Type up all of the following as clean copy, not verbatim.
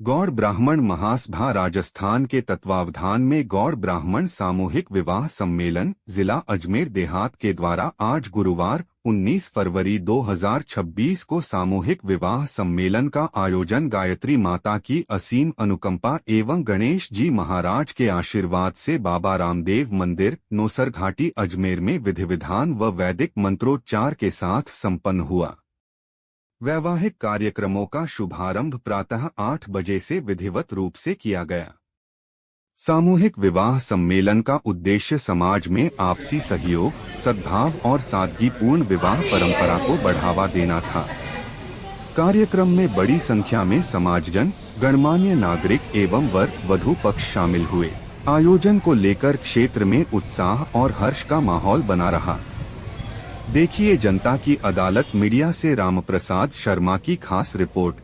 गौड़ ब्राह्मण महासभा राजस्थान के तत्वावधान में गौड़ ब्राह्मण सामूहिक विवाह सम्मेलन जिला अजमेर देहात के द्वारा आज गुरुवार 19 फरवरी 2026 को सामूहिक विवाह सम्मेलन का आयोजन गायत्री माता की असीम अनुकंपा एवं गणेश जी महाराज के आशीर्वाद से बाबा रामदेव मंदिर नौसरघाटी अजमेर में विधि विधान व वैदिक मंत्रोच्चार के साथ संपन्न हुआ। वैवाहिक कार्यक्रमों का शुभारंभ प्रातः 8 बजे से विधिवत रूप से किया गया। सामूहिक विवाह सम्मेलन का उद्देश्य समाज में आपसी सहयोग, सद्भाव और सादगीपूर्ण विवाह परंपरा को बढ़ावा देना था। कार्यक्रम में बड़ी संख्या में समाजजन, गणमान्य नागरिक एवं वर वधू पक्ष शामिल हुए। आयोजन को लेकर क्षेत्र में उत्साह और हर्ष का माहौल बना रहा। देखिए जनता की अदालत मीडिया से रामप्रसाद शर्मा की खास रिपोर्ट।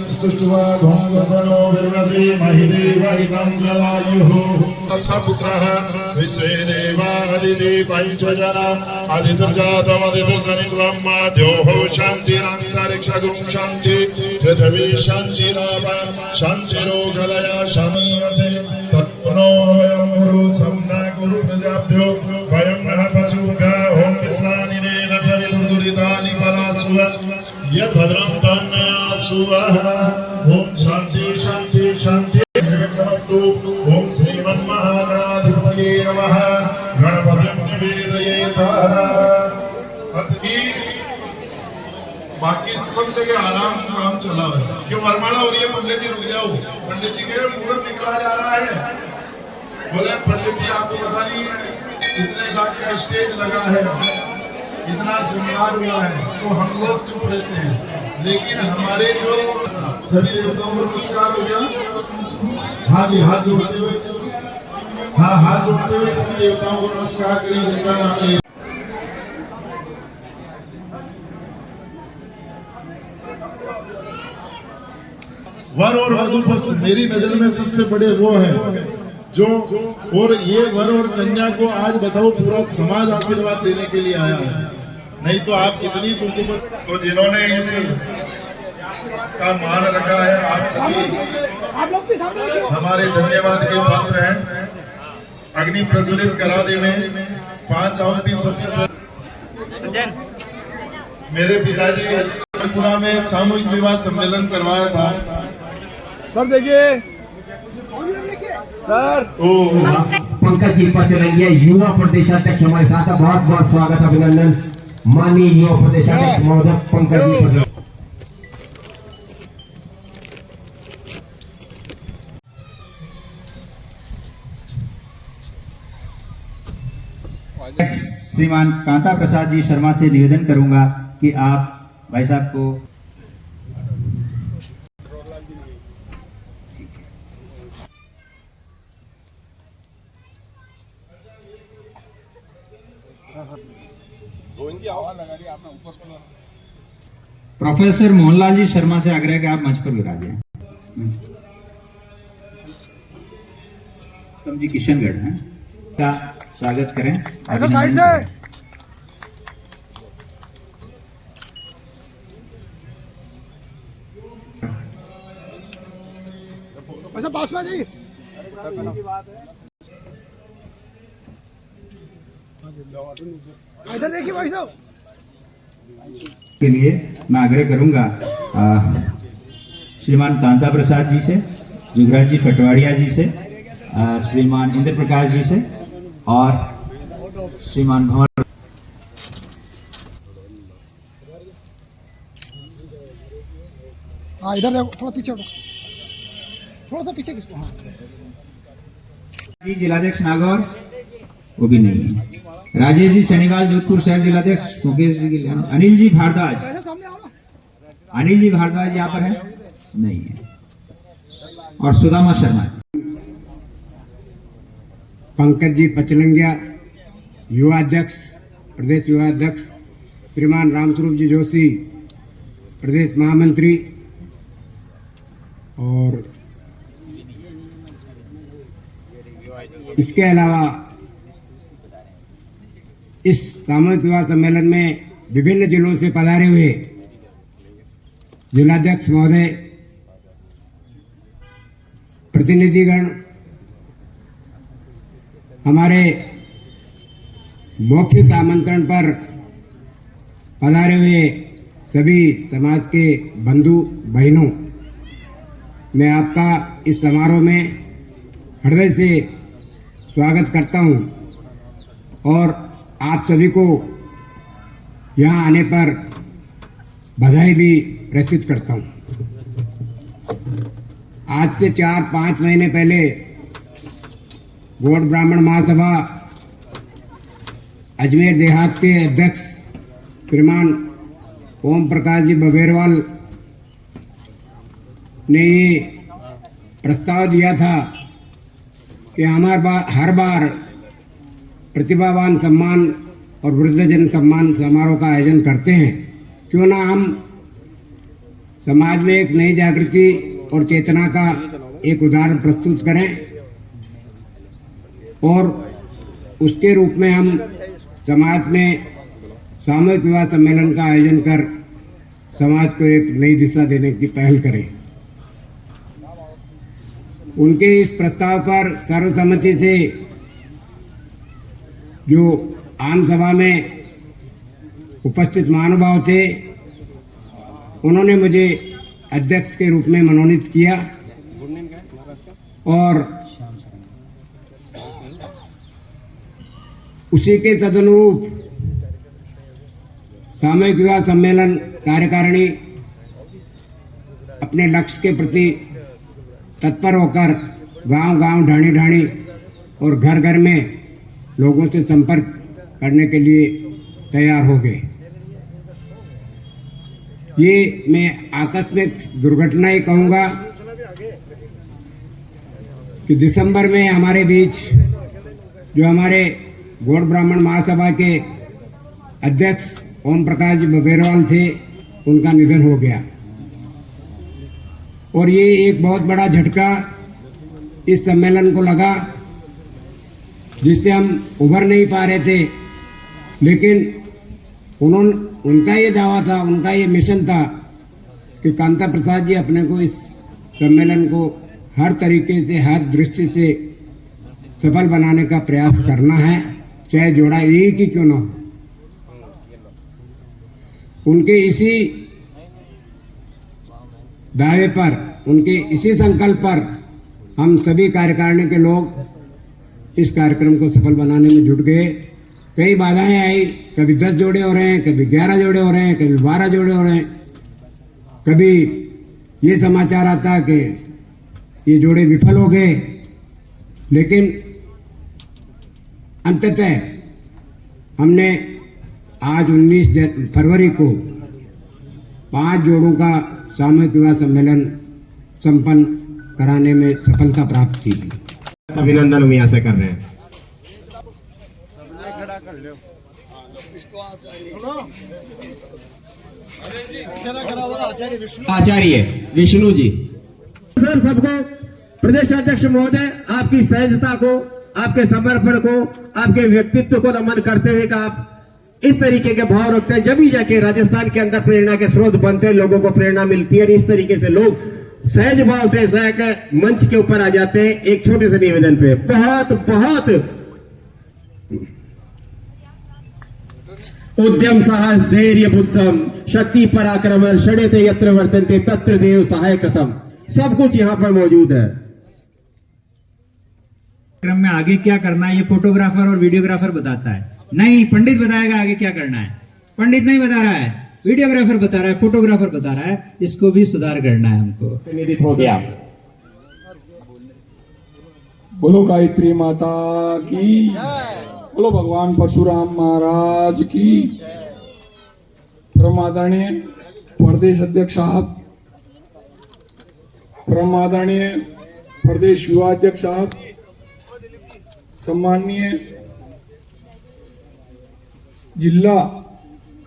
स्तुष्ट्वा ध्वंसनो विर्वसी महिदेवैनं जलायुः तत्सपुत्रः विश्वे देवादिति पञ्चजना आदिर्जातमदिर्जनित्वं माद्योः शान्तिरन्तरिक्षगुं शान्ति पृथिवी शान्तिरापः शान्तिरोगलया शमीयसे तत्परो वयं गुरु सम्यक् गुरु प्रजाभ्यो वयं नः पशुभ्यः ओम विश्वानिने नसविदुर्दुरितानि परासुव यद्भद्रं तन्नयासुवः ओम शांति शांति शांति नमस्तु ओम श्रीमन्महागणाधिपतये नमः गणपतिं निवेदयेत् बाकी सब जगह आराम काम चला है क्यों वरमाला हो रही है पंडित जी रुक जाओ पंडित जी के मुहूर्त निकला जा रहा है बोले पंडित जी आपको पता नहीं है इतने लाख का स्टेज लगा है इतना श्रृंगार हुआ है तो हम लोग चुप रहते हैं लेकिन हमारे जो सभी देवताओं को नमस्कार हो गया हाँ जी हाथ जोड़ते हुए हाँ हाथ जोड़ते हुए सभी देवताओं को नमस्कार करें जिनका नाम ले वर और वधु पक्ष मेरी नजर में सबसे बड़े वो हैं जो और ये वर और कन्या को आज बताओ पूरा समाज आशीर्वाद देने के लिए आया है नहीं तो आप कितनी कुमकुम तो जिन्होंने इस का मान रखा है आप सभी हमारे धन्यवाद के पात्र हैं अग्नि प्रज्वलित करा दे में 5 आहुति सबसे मेरे पिताजी त्रिपुरा में सामूहिक विवाह सम्मेलन करवाया था सर देखिए सर पंकज जी पचलंगिया युवा प्रदेशाध्यक्ष हमारे साथ है बहुत बहुत स्वागत अभिनंदन माननीय युवा प्रदेशाध्यक्ष महोदय पंकज जी श्रीमान कांता प्रसाद जी शर्मा से निवेदन करूंगा कि आप भाई साहब को प्रोफेसर मोहनलाल जी शर्मा से आग्रह कि आप मंच पर विराजें। उत्तम जी किशनगढ़ हैं का स्वागत करें। साइड से वैसे पास में जाइए इधर देखिए भाई साहब के लिए मैं आग्रह करूंगा श्रीमान कांता प्रसाद जी से, जुगराज जी फटवाड़िया जी से, श्रीमान इंद्र प्रकाश जी से और श्रीमान भंवर। हाँ इधर देखो थोड़ा पीछे थोड़ा सा पीछे किसको हाँ जी जिलाध्यक्ष नागौर वो भी नहीं है। राजेश जी शनिवाल जोधपुर शहर जिलाध्यक्ष मुकेश जी के लिए। अनिल जी भारद्वाज, अनिल जी भारद्वाज यहाँ पर है नहीं है। और सुदामा शर्मा। पंकज जी पचलंगिया युवा अध्यक्ष प्रदेश युवा अध्यक्ष, श्रीमान रामस्वरूप जी जोशी प्रदेश महामंत्री, और इसके अलावा इस सामूहिक विवाह सम्मेलन में विभिन्न जिलों से पधारे हुए जिलाध्यक्ष महोदय, प्रतिनिधिगण, हमारे मौखिक आमंत्रण पर पधारे हुए सभी समाज के बंधु बहनों, मैं आपका इस समारोह में हृदय से स्वागत करता हूं और आप सभी को यहाँ आने पर बधाई भी प्रेषित करता हूं। आज से 4-5 महीने पहले गौड़ ब्राह्मण महासभा अजमेर देहात के अध्यक्ष श्रीमान ओम प्रकाश जी बबेरवाल ने ये प्रस्ताव दिया था कि हर बार प्रतिभावान सम्मान और वृद्धजन सम्मान समारोह का आयोजन करते हैं, क्यों ना हम समाज में एक नई जागृति और चेतना का एक उदाहरण प्रस्तुत करें और उसके रूप में हम समाज में सामूहिक विवाह सम्मेलन का आयोजन कर समाज को एक नई दिशा देने की पहल करें। उनके इस प्रस्ताव पर सर्वसम्मति से जो आम सभा में उपस्थित महानुभाव थे, उन्होंने मुझे अध्यक्ष के रूप में मनोनीत किया और उसी के तदनुरूप सामूहिक विवाह सम्मेलन कार्यकारिणी अपने लक्ष्य के प्रति तत्पर होकर गांव-गांव, ढाणी-ढाणी और घर-घर में लोगों से संपर्क करने के लिए तैयार हो गए। ये मैं आकस्मिक दुर्घटना ही कहूँगा कि दिसंबर में हमारे बीच जो हमारे गौड़ ब्राह्मण महासभा के अध्यक्ष ओम प्रकाश जी बबेरवाल थे, उनका निधन हो गया और ये एक बहुत बड़ा झटका इस सम्मेलन को लगा, जिससे हम उभर नहीं पा रहे थे। लेकिन उनका ये दावा था, उनका ये मिशन था कि कांता प्रसाद जी अपने को इस सम्मेलन को हर तरीके से, हर दृष्टि से सफल बनाने का प्रयास करना है, चाहे जोड़ा एक ही क्यों ना हो। उनके इसी दावे पर, उनके इसी संकल्प पर हम सभी कार्यकारिणी के लोग इस कार्यक्रम को सफल बनाने में जुट गए। कई बाधाएं आई, कभी 10 जोड़े हो रहे हैं, कभी 11 जोड़े हो रहे हैं, कभी 12 जोड़े हो रहे हैं, कभी ये समाचार आता कि ये जोड़े विफल हो गए। लेकिन अंततः हमने आज 19 फरवरी को 5 जोड़ों का सामूहिक विवाह सम्मेलन संपन्न कराने में सफलता प्राप्त की। अभिनंदन हम यहाँ से कर रहे हैं। आचार्य विष्णु जी। सर, सबको प्रदेश अध्यक्ष महोदय आपकी सहजता को, आपके समर्पण को, आपके व्यक्तित्व को नमन करते हुए का आप इस तरीके के भाव रखते हैं, जब ही जाके राजस्थान के अंदर प्रेरणा के स्रोत बनते हैं, लोगों को प्रेरणा मिलती है। और इस तरीके से लोग सहज भाव से मंच के ऊपर आ जाते हैं। एक छोटे से निवेदन पे बहुत बहुत उद्यम साहस धैर्य बुद्धम शक्ति पराक्रम षड्यते यत्र वर्तन्ते तत्र देव सहाय कृतम, सब कुछ यहाँ पर मौजूद है। क्रम में आगे क्या करना है ये फोटोग्राफर और वीडियोग्राफर बताता है, नहीं पंडित बताएगा आगे क्या करना है। पंडित नहीं बता रहा है, वीडियोग्राफर बता रहा है, फोटोग्राफर बता रहा है। इसको भी सुधार करना है हमको। प्रतिनिधित्व हो गया। बोलो गायत्री माता की, बोलो भगवान परशुराम महाराज की। परम आदरणीय प्रदेश अध्यक्ष साहब, परम आदरणीय प्रदेश युवा अध्यक्ष साहब, सम्माननीय जिला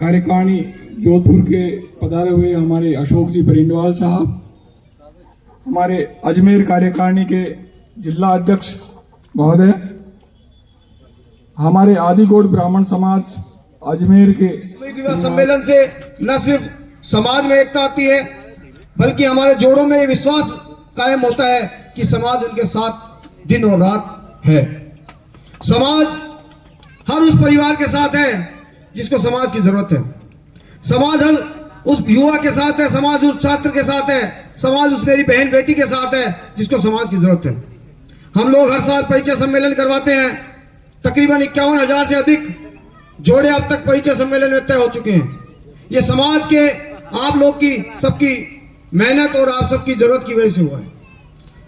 कार्यकारिणी जोधपुर के पधारे हुए हमारे अशोक जी परिंडवाल साहब, हमारे अजमेर कार्यकारिणी के जिला अध्यक्ष महोदय, हमारे आदिगौड़ ब्राह्मण समाज अजमेर के विवाह सम्मेलन से न सिर्फ समाज में एकता आती है, बल्कि हमारे जोड़ों में ये विश्वास कायम होता है कि समाज उनके साथ दिन और रात है। समाज हर उस परिवार के साथ है जिसको समाज की जरूरत है। समाज हर उस युवा के साथ है, समाज उस छात्र के साथ है, समाज उस मेरी बहन बेटी के साथ है जिसको समाज की जरूरत है। हम लोग हर साल परिचय सम्मेलन करवाते हैं। तकरीबन 51,000 से अधिक जोड़े अब तक परिचय सम्मेलन में तय हो चुके हैं। ये समाज के आप लोग की सबकी मेहनत और आप सबकी जरूरत की वजह से हुआ है।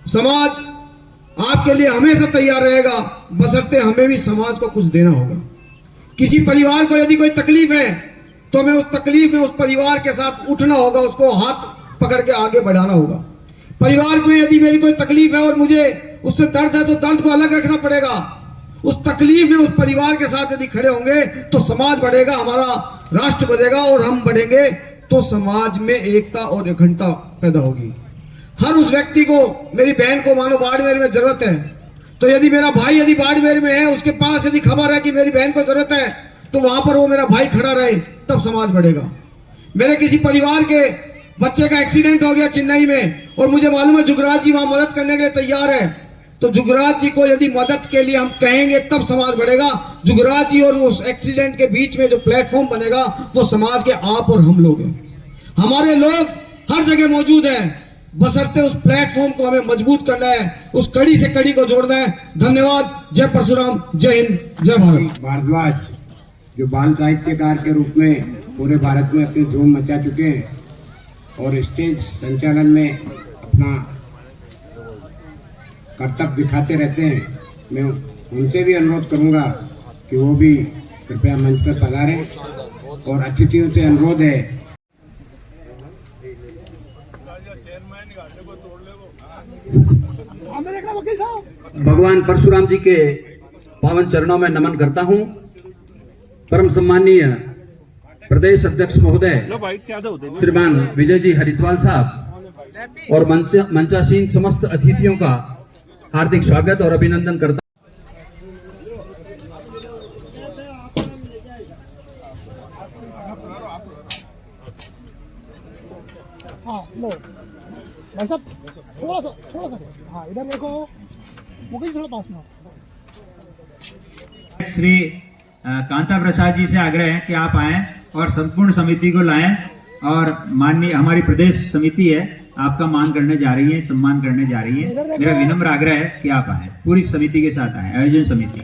समाज आपके लिए हमेशा तैयार रहेगा, बशर्ते हमें भी समाज को कुछ देना होगा। किसी परिवार को यदि कोई तकलीफ है तो हमें उस तकलीफ में उस परिवार के साथ उठना होगा, उसको हाथ पकड़ के आगे बढ़ाना होगा। परिवार में यदि मेरी कोई तकलीफ है और मुझे उससे दर्द है तो दर्द को अलग रखना पड़ेगा। उस तकलीफ में उस परिवार के साथ यदि खड़े होंगे तो समाज बढ़ेगा, हमारा राष्ट्र बढ़ेगा, और हम बढ़ेंगे तो समाज में एकता और अखंडता पैदा होगी। हर उस व्यक्ति को, मेरी बहन को मानो बाड़मेर में जरूरत है, तो यदि मेरा भाई यदि बाड़मेर में है, उसके पास यदि खबर है कि मेरी बहन को जरूरत है, तो वहां पर वो मेरा भाई खड़ा रहे, तब समाज बढ़ेगा। मेरे किसी परिवार के बच्चे का एक्सीडेंट हो गया चेन्नई में और मुझे मालूम है जुगराज जी वहां मदद करने के लिए तैयार है, तो जुगराज जी को यदि मदद के लिए हम कहेंगे तब समाज बढ़ेगा। जुगराज जी और उस एक्सीडेंट के बीच में जो प्लेटफॉर्म बनेगा वो समाज के आप और हम लोग हैं। हमारे लोग हर जगह मौजूद हैं, बशर्ते उस प्लेटफॉर्म को हमें मजबूत करना है, उस कड़ी से कड़ी को जोड़ना है। धन्यवाद। जय परशुराम, जय हिंद, जय भारत। भारद्वाज जो बाल साहित्यकार के रूप में पूरे भारत में अपनी धूम मचा चुके हैं और स्टेज संचालन में अपना कर्तव्य दिखाते रहते हैं, मैं उनसे भी अनुरोध करूंगा कि वो भी कृपया मंच पर पधारें। और अतिथियों से अनुरोध है भगवान परशुराम जी के पावन चरणों में नमन करता हूं। परम सम्माननीय प्रदेश अध्यक्ष महोदय श्रीमान विजय जी हरिद्वाल साहब और मंचासीन समस्त अतिथियों का हार्दिक स्वागत और अभिनंदन करता। हाँ लो भाई साहब, थोड़ा सा हाँ इधर देखो, मुकेश थोड़ा पास में हो। श्री कांता प्रसाद जी से आग्रह है कि आप आएं और संपूर्ण समिति को लाएं और माननीय हमारी प्रदेश समिति है आपका मान करने जा रही है, सम्मान करने जा रही है। मेरा विनम्र आग्रह है कि आप आएं, पूरी समिति के साथ आएं, आयोजन समिति।